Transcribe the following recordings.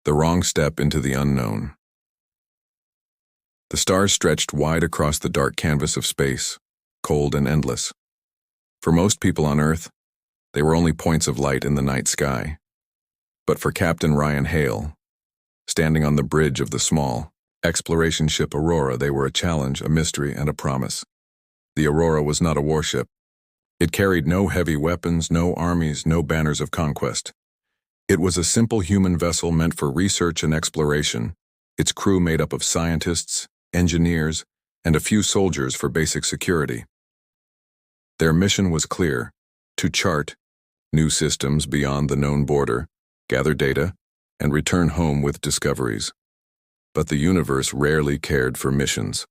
The wrong step into the unknown. The stars stretched wide across the dark canvas of space, cold and endless. For most people on Earth, they were only points of light in the night sky. But for Captain Ryan Hale, standing on the bridge of the small exploration ship Aurora, they were a challenge, a mystery, and a promise. The Aurora was not a warship. It carried no heavy weapons, no armies, no banners of conquest. It was a simple human vessel meant for research and exploration, its crew made up of scientists, engineers, and a few soldiers for basic security. Their mission was clear: to chart new systems beyond the known border, gather data, and return home with discoveries. But the universe rarely cared for missions.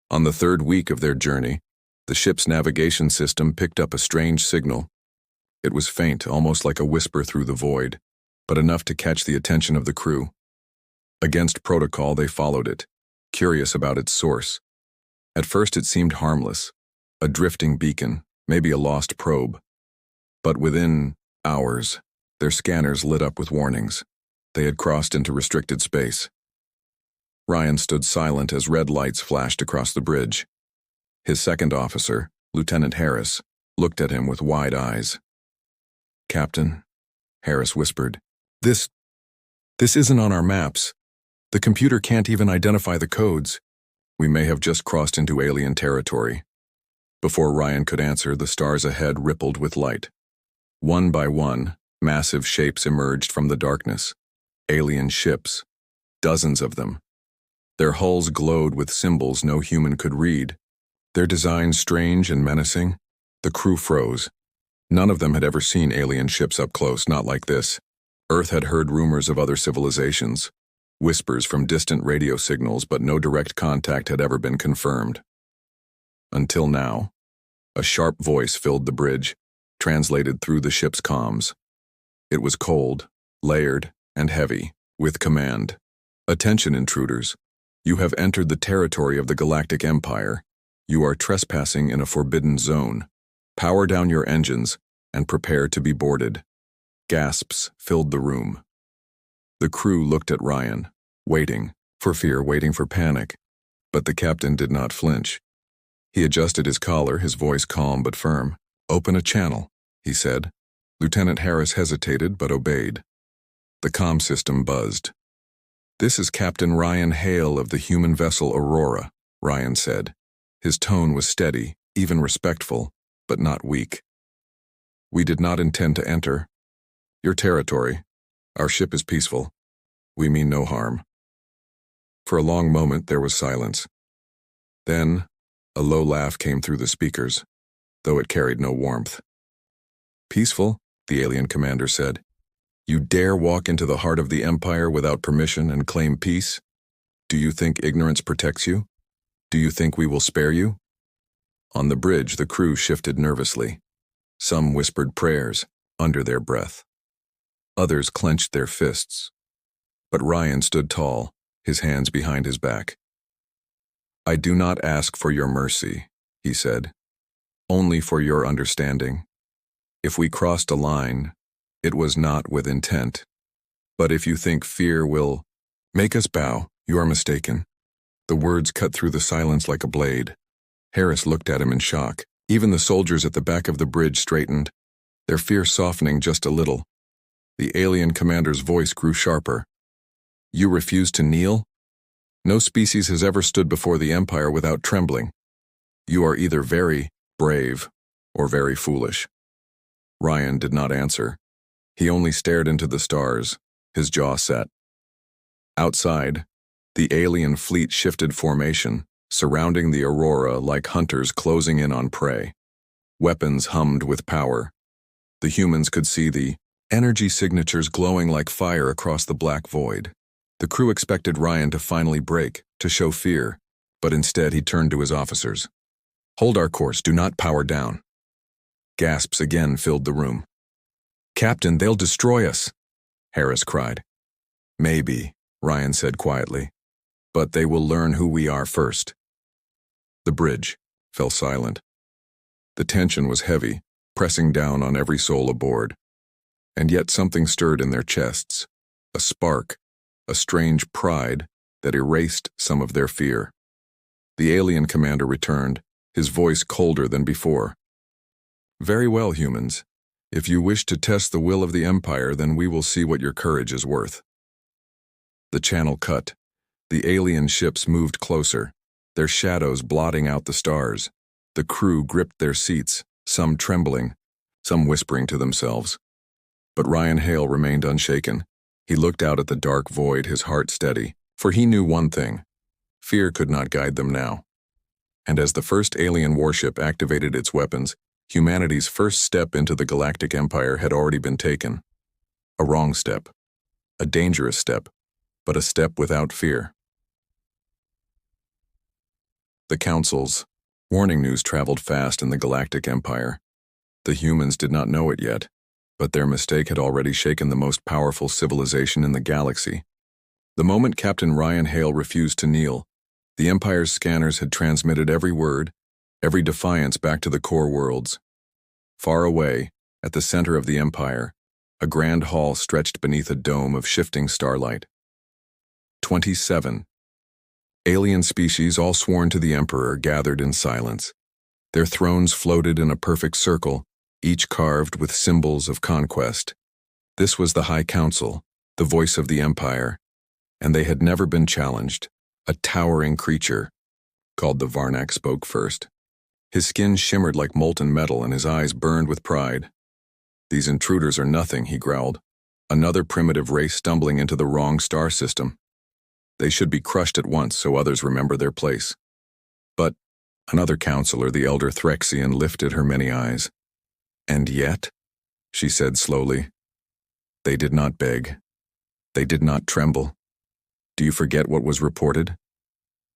On the third week of their journey, the ship's navigation system picked up a strange signal. It was faint, almost like a whisper through the void, but enough to catch the attention of the crew. Against protocol, they followed it, curious about its source. At first it seemed harmless, a drifting beacon, maybe a lost probe. But within hours, their scanners lit up with warnings. They had crossed into restricted space. Ryan stood silent as red lights flashed across the bridge. His second officer, Lieutenant Harris, looked at him with wide eyes. "Captain," Harris whispered, This isn't on our maps. The computer can't even identify the codes. We may have just crossed into alien territory." Before Ryan could answer, the stars ahead rippled with light. One by one, massive shapes emerged from the darkness. Alien ships. Dozens of them. Their hulls glowed with symbols no human could read. Their designs strange and menacing. The crew froze. None of them had ever seen alien ships up close, not like this. Earth had heard rumors of other civilizations, whispers from distant radio signals, but no direct contact had ever been confirmed. Until now, a sharp voice filled the bridge, translated through the ship's comms. It was cold, layered, and heavy, with command. "Attention, intruders. You have entered the territory of the Galactic Empire. You are trespassing in a forbidden zone. Power down your engines and prepare to be boarded." Gasps filled the room. The crew looked at Ryan, waiting for fear, waiting for panic. But the captain did not flinch. He adjusted his collar, his voice calm but firm. "Open a channel," he said. Lieutenant Harris hesitated but obeyed. The comm system buzzed. "This is Captain Ryan Hale of the human vessel Aurora," Ryan said. His tone was steady, even respectful, but not weak. "We did not intend to enter your territory. Our ship is peaceful. We mean no harm." For a long moment there was silence. Then, a low laugh came through the speakers, though it carried no warmth. "Peaceful?" the alien commander said. "You dare walk into the heart of the Empire without permission and claim peace? Do you think ignorance protects you? Do you think we will spare you?" On the bridge, the crew shifted nervously. Some whispered prayers under their breath. Others clenched their fists. But Ryan stood tall, his hands behind his back. "I do not ask for your mercy," he said, "only for your understanding. If we crossed a line, it was not with intent. But if you think fear will make us bow, you are mistaken." The words cut through the silence like a blade. Harris looked at him in shock. Even the soldiers at the back of the bridge straightened, their fear softening just a little. The alien commander's voice grew sharper. "You refuse to kneel? No species has ever stood before the Empire without trembling. You are either very brave or very foolish." Ryan did not answer. He only stared into the stars, his jaw set. Outside, the alien fleet shifted formation, surrounding the Aurora like hunters closing in on prey. Weapons hummed with power. The humans could see the energy signatures glowing like fire across the black void. The crew expected Ryan to finally break, to show fear, but instead he turned to his officers. "Hold our course, do not power down." Gasps again filled the room. "Captain, they'll destroy us," Harris cried. "Maybe," Ryan said quietly, "but they will learn who we are first." The bridge fell silent. The tension was heavy, pressing down on every soul aboard. And yet something stirred in their chests. a spark, a strange pride that erased some of their fear. The alien commander returned, his voice colder than before. "Very well, humans. If you wish to test the will of the Empire, then we will see what your courage is worth." The channel cut. The alien ships moved closer, their shadows blotting out the stars. The crew gripped their seats, some trembling, some whispering to themselves. But Ryan Hale remained unshaken. He looked out at the dark void, his heart steady, for he knew one thing: fear could not guide them now. And as the first alien warship activated its weapons, humanity's first step into the Galactic Empire had already been taken. A wrong step, a dangerous step, but a step without fear. The Council's warning news traveled fast in the Galactic Empire. The humans did not know it yet, but their mistake had already shaken the most powerful civilization in the galaxy. The moment Captain Ryan Hale refused to kneel, the Empire's scanners had transmitted every word, every defiance back to the core worlds. Far away, at the center of the Empire, a grand hall stretched beneath a dome of shifting starlight. 27. Alien species, all sworn to the Emperor, gathered in silence. Their thrones floated in a perfect circle, each carved with symbols of conquest. This was the High Council, the voice of the Empire, and they had never been challenged. A towering creature, called the Varnak, spoke first. His skin shimmered like molten metal and his eyes burned with pride. "These intruders are nothing," he growled. "Another primitive race stumbling into the wrong star system. They should be crushed at once so others remember their place." But another counselor, the elder Threxian, lifted her many eyes. "And yet," she said slowly, "they did not beg. They did not tremble. Do you forget what was reported?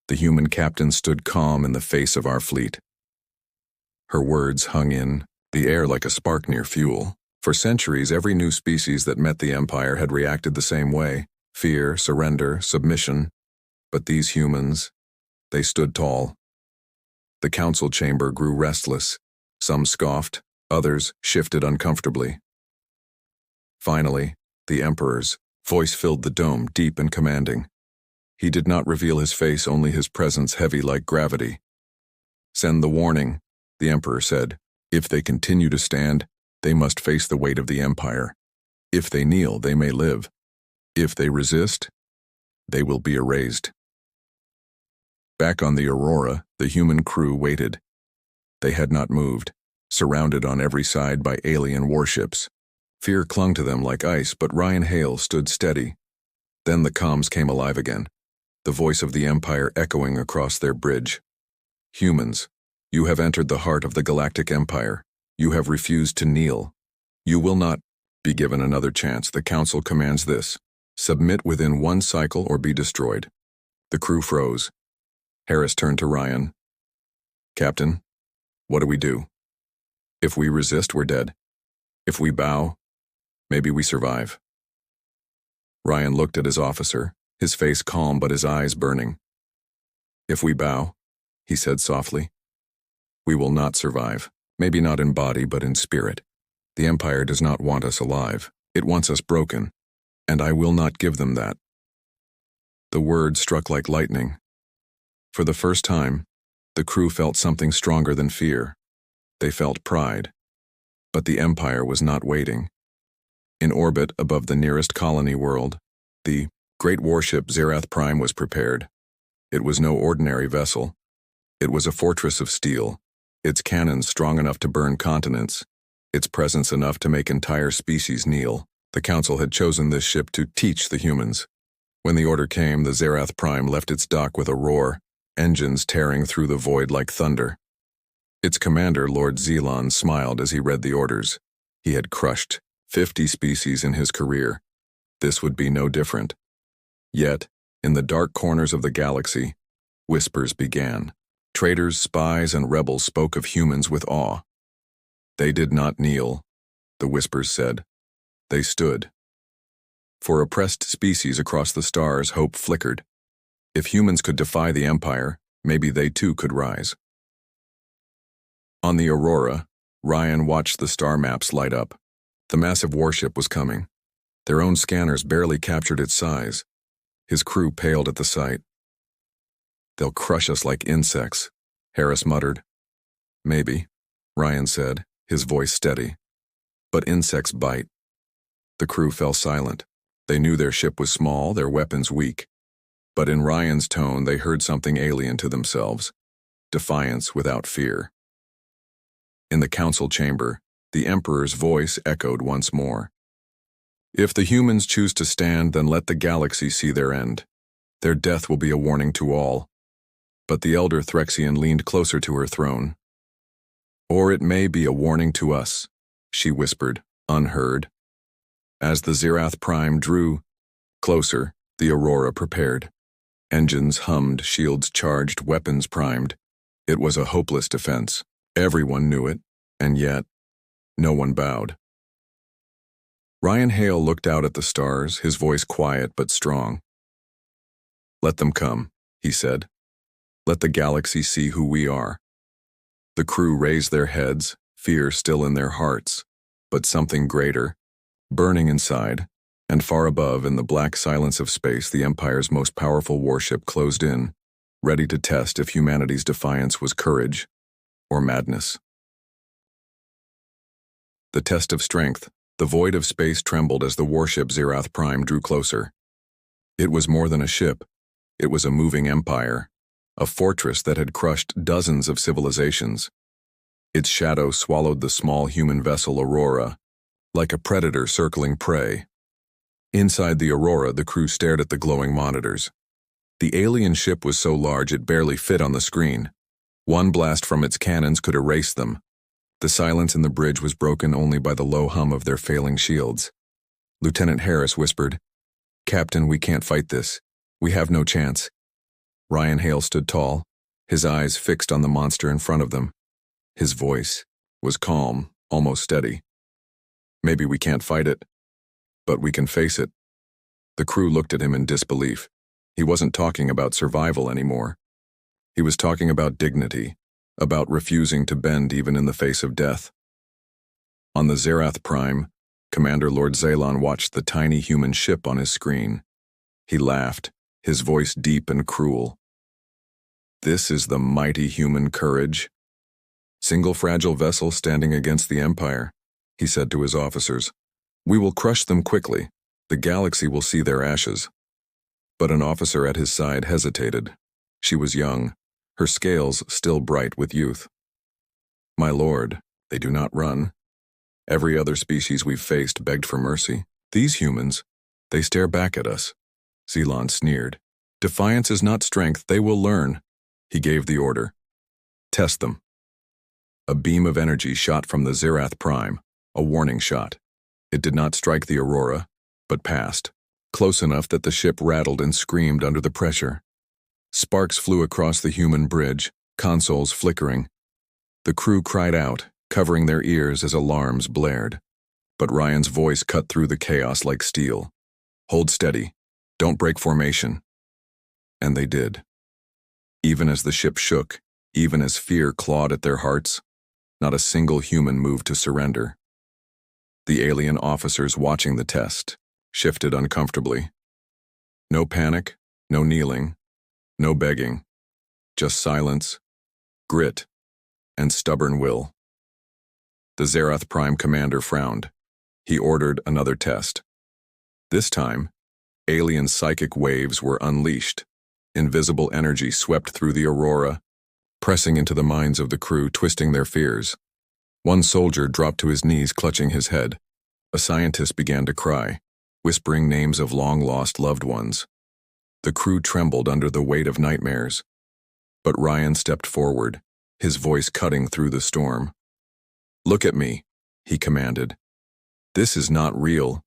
The human captain stood calm in the face of our fleet." Her words hung in the air like a spark near fuel. For centuries, every new species that met the Empire had reacted the same way: fear, surrender, submission. But these humans, they stood tall. The council chamber grew restless. Some scoffed, others shifted uncomfortably. Finally, the Emperor's voice filled the dome, deep and commanding. He did not reveal his face, only his presence heavy like gravity. "Send the warning," the Emperor said. "If they continue to stand, they must face the weight of the Empire. If they kneel, they may live. If they resist, they will be erased." Back on the Aurora, the human crew waited. They had not moved, surrounded on every side by alien warships. Fear clung to them like ice, but Ryan Hale stood steady. Then the comms came alive again, the voice of the Empire echoing across their bridge. "Humans, you have entered the heart of the Galactic Empire. You have refused to kneel. You will not be given another chance. The Council commands this: submit within one cycle or be destroyed." The crew froze. Harris turned to Ryan. "Captain, what do we do? If we resist, we're dead. If we bow, maybe we survive." Ryan looked at his officer, his face calm but his eyes burning. "If we bow," he said softly, "we will not survive. Maybe not in body, but in spirit. The Empire does not want us alive. It wants us broken, and I will not give them that." The word struck like lightning. For the first time, the crew felt something stronger than fear. They felt pride. But the Empire was not waiting. In orbit above the nearest colony world, the great warship Zerath Prime was prepared. It was no ordinary vessel. It was a fortress of steel, its cannons strong enough to burn continents, its presence enough to make entire species kneel. The Council had chosen this ship to teach the humans. When the order came, the Zerath Prime left its dock with a roar, engines tearing through the void like thunder. Its commander, Lord Zelon, smiled as he read the orders. He had crushed 50 species in his career. This would be no different. Yet, in the dark corners of the galaxy, whispers began. Traitors, spies, and rebels spoke of humans with awe. "They did not kneel," the whispers said. "They stood." For oppressed species across the stars, hope flickered. If humans could defy the Empire, maybe they too could rise. On the Aurora, Ryan watched the star maps light up. The massive warship was coming. Their own scanners barely captured its size. His crew paled at the sight. "They'll crush us like insects," Harris muttered. "Maybe," Ryan said, his voice steady. "But insects bite." The crew fell silent. They knew their ship was small, their weapons weak. But in Ryan's tone, they heard something alien to themselves. Defiance without fear. In the council chamber, the Emperor's voice echoed once more. "If the humans choose to stand, then let the galaxy see their end. Their death will be a warning to all." But the elder Threxian leaned closer to her throne. "Or it may be a warning to us," she whispered, unheard. As the Zirath Prime drew closer, the Aurora prepared. Engines hummed, shields charged, weapons primed. It was a hopeless defense. Everyone knew it, and yet, no one bowed. Ryan Hale looked out at the stars, his voice quiet but strong. "Let them come," he said. "Let the galaxy see who we are." The crew raised their heads, fear still in their hearts, but something greater, burning inside, and far above in the black silence of space, the Empire's most powerful warship closed in, ready to test if humanity's defiance was courage or madness. The test of strength. The void of space trembled as the warship Zirath Prime drew closer. It was more than a ship. It was a moving empire, a fortress that had crushed dozens of civilizations. Its shadow swallowed the small human vessel Aurora, like a predator circling prey. Inside the Aurora, the crew stared at the glowing monitors. The alien ship was so large it barely fit on the screen. One blast from its cannons could erase them. The silence in the bridge was broken only by the low hum of their failing shields. Lieutenant Harris whispered, "Captain, we can't fight this. We have no chance." Ryan Hale stood tall, his eyes fixed on the monster in front of them. His voice was calm, almost steady. "Maybe we can't fight it, but we can face it." The crew looked at him in disbelief. He wasn't talking about survival anymore. He was talking about dignity, about refusing to bend even in the face of death. On the Zirath Prime, Commander Lord Zalon watched the tiny human ship on his screen. He laughed, his voice deep and cruel. "This is the mighty human courage. Single fragile vessel standing against the Empire," he said to his officers. "We will crush them quickly. The galaxy will see their ashes." But an officer at his side hesitated. She was young, her scales still bright with youth. "My lord, they do not run. Every other species we've faced begged for mercy. These humans, they stare back at us." Zalon sneered. "Defiance is not strength, they will learn." He gave the order. "Test them." A beam of energy shot from the Zirath Prime, a warning shot. It did not strike the Aurora, but passed, close enough that the ship rattled and screamed under the pressure. Sparks flew across the human bridge, consoles flickering. The crew cried out, covering their ears as alarms blared. But Ryan's voice cut through the chaos like steel. "Hold steady. Don't break formation." And they did. Even as the ship shook, even as fear clawed at their hearts, not a single human moved to surrender. The alien officers watching the test shifted uncomfortably. No panic, no kneeling, no begging, just silence, grit, and stubborn will. The Zirath Prime commander frowned. He ordered another test. This time, alien psychic waves were unleashed. Invisible energy swept through the Aurora, pressing into the minds of the crew, twisting their fears. One soldier dropped to his knees, clutching his head. A scientist began to cry, whispering names of long-lost loved ones. The crew trembled under the weight of nightmares. But Ryan stepped forward, his voice cutting through the storm. "Look at me," he commanded. "This is not real.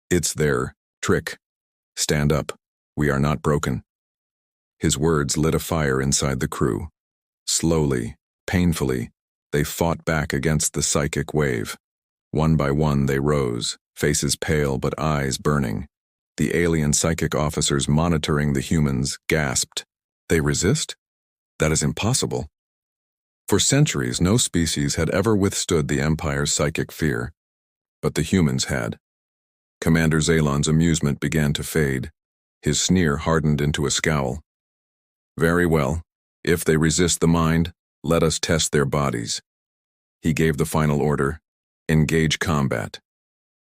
It's their trick. Stand up. We are not broken." His words lit a fire inside the crew. Slowly, painfully, they fought back against the psychic wave. One by one they rose, faces pale but eyes burning. The alien psychic officers monitoring the humans gasped. "They resist? That is impossible." For centuries, no species had ever withstood the Empire's psychic fear, but the humans had. Commander Zalon's amusement began to fade. His sneer hardened into a scowl. Very well. If they resist the mind, let us test their bodies. He gave the final order. Engage combat.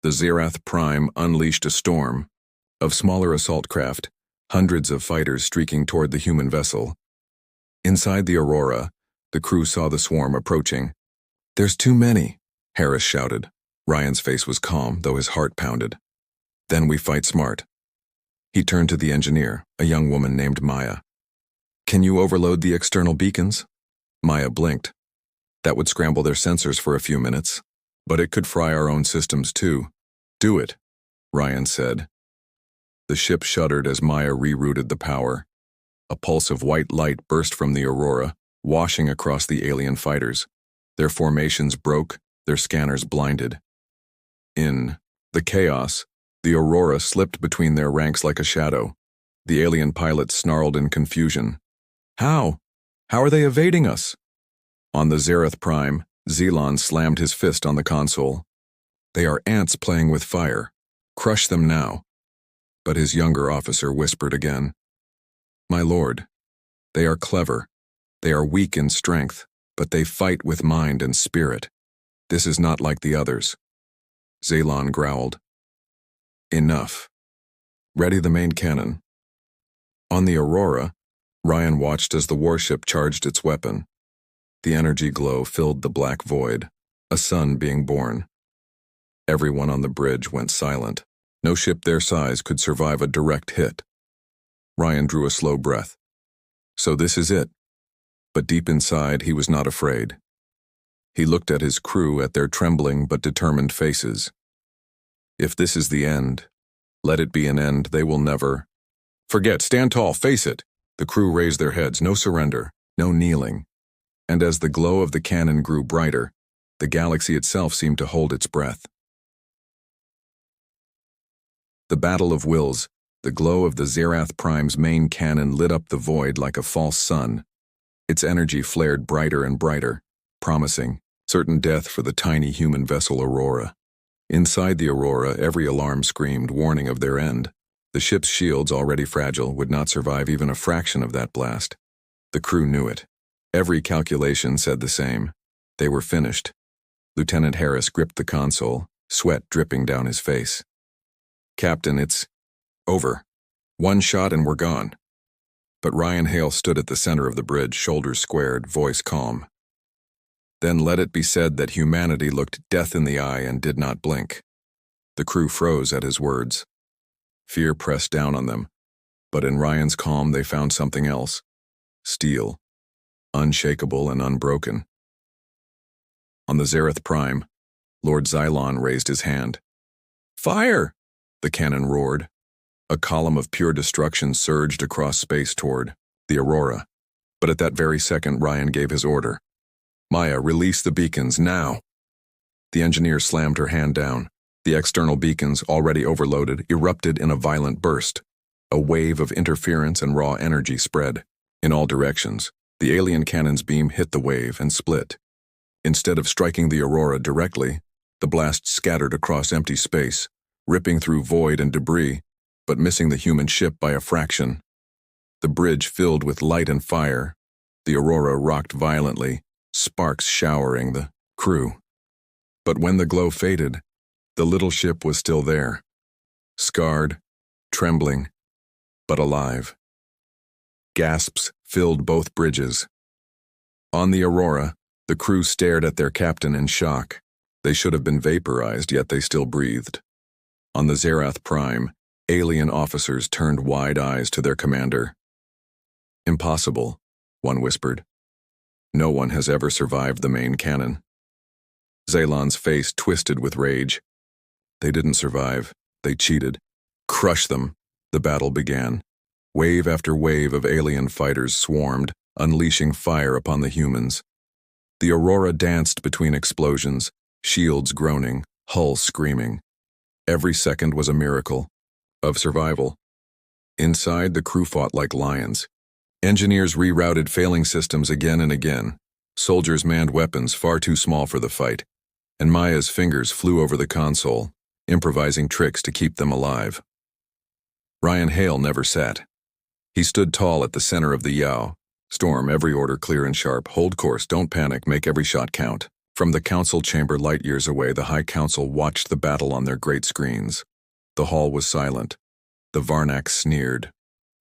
The Zerath Prime unleashed a storm of smaller assault craft, hundreds of fighters streaking toward the human vessel. Inside the Aurora, the crew saw the swarm approaching. "There's too many," Harris shouted. Ryan's face was calm, though his heart pounded. "Then we fight smart." He turned to the engineer, a young woman named Maya. "Can you overload the external beacons?" Maya blinked. "That would scramble their sensors for a few minutes, but it could fry our own systems too." "Do it," Ryan said. The ship shuddered as Maya rerouted the power. A pulse of white light burst from the Aurora, washing across the alien fighters. Their formations broke, their scanners blinded. In the chaos, the Aurora slipped between their ranks like a shadow. The alien pilots snarled in confusion. How? How are they evading us?" On the Zerath Prime, Zalon slammed his fist on the console. "They are ants playing with fire. Crush them now." But his younger officer whispered again. "My lord, they are clever. They are weak in strength, but they fight with mind and spirit. This is not like the others." Zalon growled. "Enough. Ready the main cannon." On the Aurora, Ryan watched as the warship charged its weapon. The energy glow filled the black void, a sun being born. Everyone on the bridge went silent. No ship their size could survive a direct hit. Ryan drew a slow breath. So this is it. But deep inside, he was not afraid. He looked at his crew, at their trembling but determined faces. If this is the end, let it be an end they will never forget. "Stand tall, face it." The crew raised their heads. No surrender, no kneeling. And as the glow of the cannon grew brighter, the galaxy itself seemed to hold its breath. The Battle of Wills, the glow of the Zerath Prime's main cannon lit up the void like a false sun. Its energy flared brighter and brighter, promising certain death for the tiny human vessel Aurora. Inside the Aurora, every alarm screamed warning of their end. The ship's shields, already fragile, would not survive even a fraction of that blast. The crew knew it. Every calculation said the same. They were finished. Lieutenant Harris gripped the console, sweat dripping down his face. "Captain, it's over. One shot and we're gone." But Ryan Hale stood at the center of the bridge, shoulders squared, voice calm. "Then let it be said that humanity looked death in the eye and did not blink." The crew froze at his words. Fear pressed down on them, but in Ryan's calm they found something else. Steel, unshakable and unbroken. On the Zerath Prime, Lord Zalon raised his hand. "Fire!" the cannon roared. A column of pure destruction surged across space toward the Aurora. But at that very second, Ryan gave his order. "Maya, release the beacons, now!" The engineer slammed her hand down. The external beacons, already overloaded, erupted in a violent burst. A wave of interference and raw energy spread. In all directions, the alien cannon's beam hit the wave and split. Instead of striking the Aurora directly, the blast scattered across empty space, ripping through void and debris, but missing the human ship by a fraction. The bridge filled with light and fire. The Aurora rocked violently, sparks showering the crew. But when the glow faded, the little ship was still there, scarred, trembling, but alive. Gasps filled both bridges. On the Aurora, the crew stared at their captain in shock. They should have been vaporized, yet they still breathed. On the Zerath Prime, alien officers turned wide eyes to their commander. "Impossible," one whispered. "No one has ever survived the main cannon." Zalon's face twisted with rage. "They didn't survive. They cheated. Crush them." The battle began. Wave after wave of alien fighters swarmed, unleashing fire upon the humans. The Aurora danced between explosions, shields groaning, hull screaming. Every second was a miracle of survival. Inside, the crew fought like lions. Engineers rerouted failing systems again and again. Soldiers manned weapons far too small for the fight, and Maya's fingers flew over the console, improvising tricks to keep them alive. Ryan Hale never sat. He stood tall at the center of the Yao. Storm, every order clear and sharp. Hold course, don't panic, make every shot count. From the council chamber light years away, the High Council watched the battle on their great screens. The hall was silent. The Varnax sneered.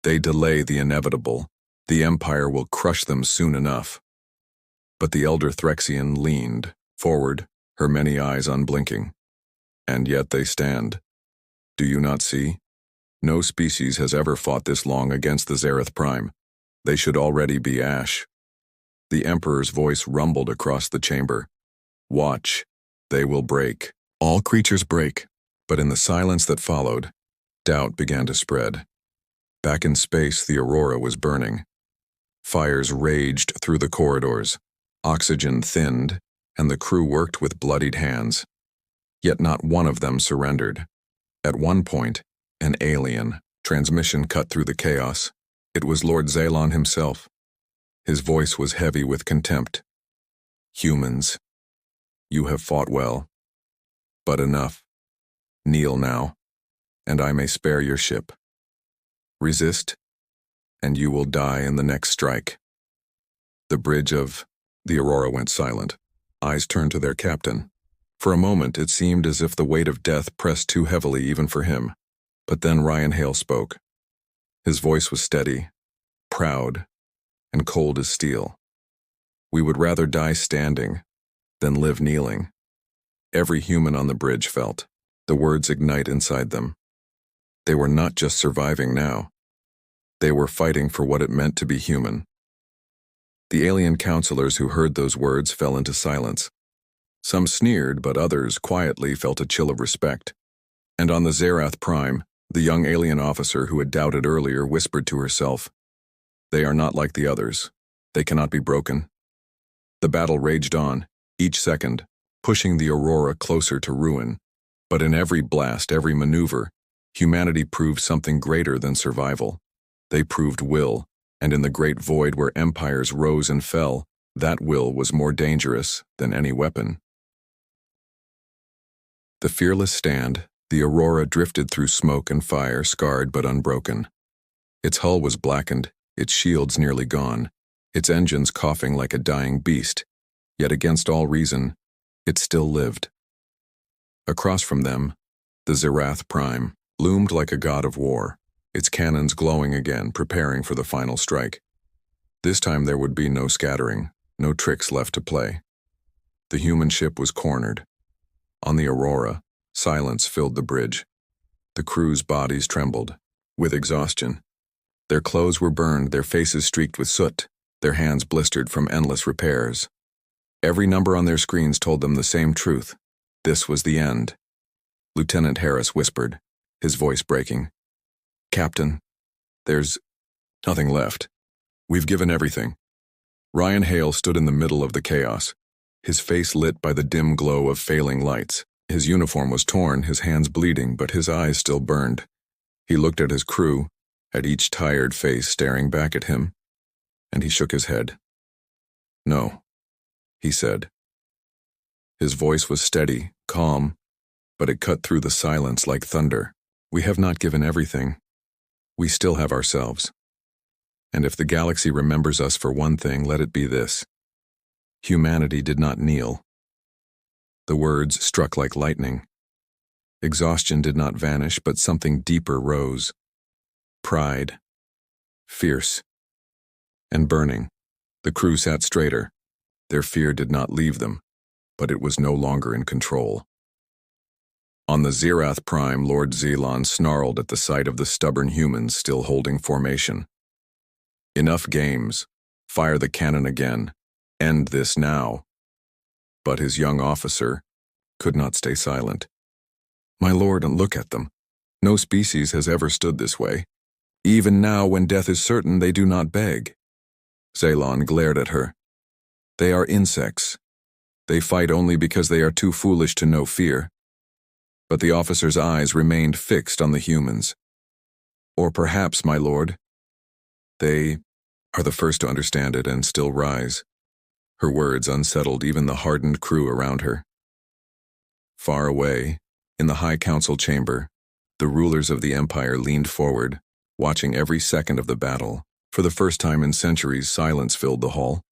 They delay the inevitable. The Empire will crush them soon enough. But the elder Threxian leaned forward, her many eyes unblinking. And yet they stand. Do you not see? No species has ever fought this long against the Zereth Prime. They should already be ash. The Emperor's voice rumbled across the chamber. Watch. They will break. All creatures break. But in the silence that followed, doubt began to spread. Back in space, the Aurora was burning. Fires raged through the corridors. Oxygen thinned, and the crew worked with bloodied hands. Yet not one of them surrendered. At one point, an alien transmission cut through the chaos. It was Lord Zalon himself. His voice was heavy with contempt. Humans, you have fought well. But enough. Kneel now, and I may spare your ship. Resist, and you will die in the next strike. The bridge of the Aurora went silent. Eyes turned to their captain. For a moment, it seemed as if the weight of death pressed too heavily even for him. But then Ryan Hale spoke. His voice was steady, proud, and cold as steel. We would rather die standing than live kneeling. Every human on the bridge felt the words ignite inside them. They were not just surviving now. They were fighting for what it meant to be human. The alien counselors who heard those words fell into silence. Some sneered, but others quietly felt a chill of respect. And on the Zerath Prime, the young alien officer who had doubted earlier whispered to herself, "They are not like the others. They cannot be broken." The battle raged on, each second, pushing the Aurora closer to ruin. But in every blast, every maneuver, humanity proved something greater than survival. They proved will, and in the great void where empires rose and fell, that will was more dangerous than any weapon. The fearless stand, the Aurora drifted through smoke and fire, scarred but unbroken. Its hull was blackened, its shields nearly gone, its engines coughing like a dying beast, yet against all reason, it still lived. Across from them, the Zerath Prime loomed like a god of war, its cannons glowing again, preparing for the final strike. This time there would be no scattering, no tricks left to play. The human ship was cornered. On the Aurora, silence filled the bridge. The crew's bodies trembled, with exhaustion. Their clothes were burned, their faces streaked with soot, their hands blistered from endless repairs. Every number on their screens told them the same truth. This was the end. Lieutenant Harris whispered, his voice breaking. "Captain, there's nothing left. We've given everything." Ryan Hale stood in the middle of the chaos, his face lit by the dim glow of failing lights. His uniform was torn, his hands bleeding, but his eyes still burned. He looked at his crew, at each tired face staring back at him, and he shook his head. "No," he said. His voice was steady, calm, but it cut through the silence like thunder. "We have not given everything. We still have ourselves. And if the galaxy remembers us for one thing, let it be this. Humanity did not kneel." The words struck like lightning. Exhaustion did not vanish, but something deeper rose. Pride. Fierce. And burning. The crew sat straighter. Their fear did not leave them, but it was no longer in control. On the Zerath Prime, Lord Zalon snarled at the sight of the stubborn humans still holding formation. "Enough games. Fire the cannon again. End this now." But his young officer could not stay silent. "My lord, look at them. No species has ever stood this way. Even now, when death is certain, they do not beg." Zalon glared at her. "They are insects. They fight only because they are too foolish to know fear." But the officer's eyes remained fixed on the humans. "Or perhaps, my lord, they are the first to understand it and still rise." Her words unsettled even the hardened crew around her. Far away, In the High Council chamber, the rulers of the Empire leaned forward, watching every second of the battle. For the first time in centuries, silence filled the hall.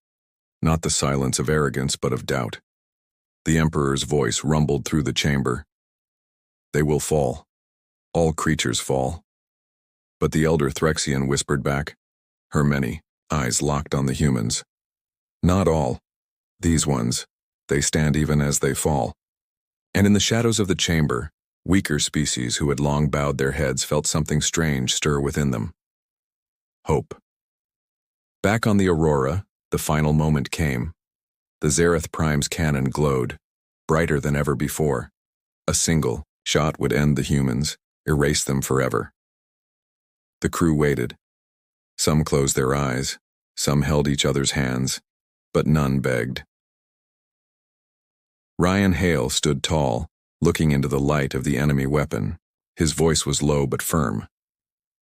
Not the silence of arrogance, but of doubt. The Emperor's voice rumbled through the chamber. They will fall. All creatures fall. But the elder Threxian whispered back, her many eyes locked on the humans. Not all. These ones, they stand even as they fall. And in the shadows of the chamber, weaker species who had long bowed their heads felt something strange stir within them. Hope. Back on the Aurora, the final moment came. The Zereth Prime's cannon glowed, brighter than ever before. A single shot would end the humans, erase them forever. The crew waited. Some closed their eyes, some held each other's hands, but none begged. Ryan Hale stood tall, looking into the light of the enemy weapon. His voice was low but firm.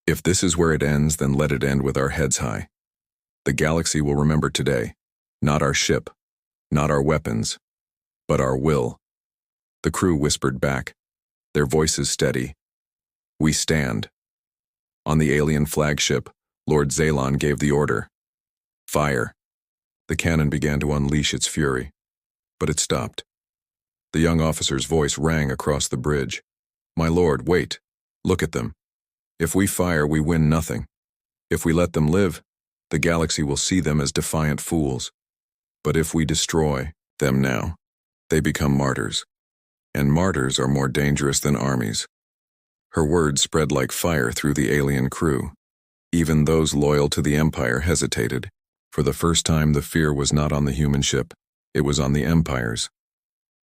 If this is where it ends, then let it end with our heads high. The galaxy will remember today, not our ship, not our weapons, but our will. The crew whispered back, their voices steady. We stand. On the alien flagship, Lord Zalon gave the order. Fire. The cannon began to unleash its fury, but it stopped. The young officer's voice rang across the bridge. My lord, wait. Look at them. If we fire, we win nothing. If we let them live, the galaxy will see them as defiant fools. But if we destroy them now, they become martyrs. And martyrs are more dangerous than armies. Her words spread like fire through the alien crew. Even those loyal to the Empire hesitated. For the first time, the fear was not on the human ship. It was on the Empire's.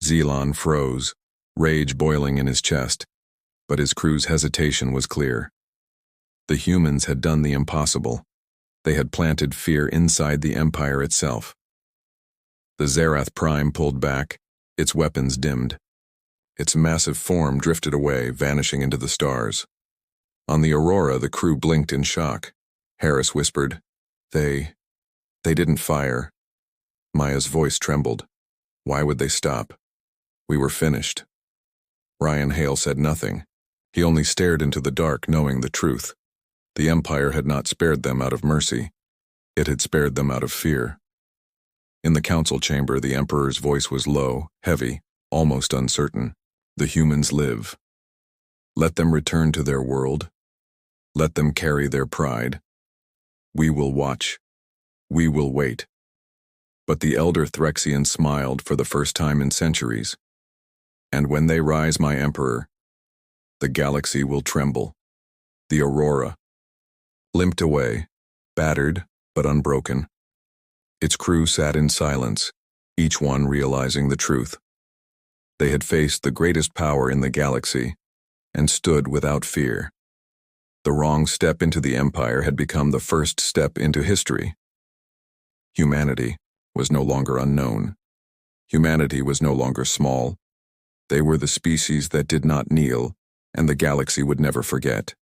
Zalon froze, rage boiling in his chest. But his crew's hesitation was clear. The humans had done the impossible. They had planted fear inside the Empire itself. The Zerath Prime pulled back, its weapons dimmed. Its massive form drifted away, vanishing into the stars. On the Aurora, the crew blinked in shock. Harris whispered, They didn't fire. Maya's voice trembled. Why would they stop? We were finished. Ryan Hale said nothing. He only stared into the dark, knowing the truth. The Empire had not spared them out of mercy. It had spared them out of fear. In the council chamber, the Emperor's voice was low, heavy, almost uncertain. The humans live. Let them return to their world. Let them carry their pride. We will watch. We will wait. But the elder Threxian smiled for the first time in centuries. And when they rise, my Emperor, the galaxy will tremble. The Aurora limped away, battered but unbroken. Its crew sat in silence, each one realizing the truth. They had faced the greatest power in the galaxy and stood without fear. The wrong step into the Empire had become the first step into history. Humanity was no longer unknown. Humanity was no longer small. They were the species that did not kneel, and the galaxy would never forget.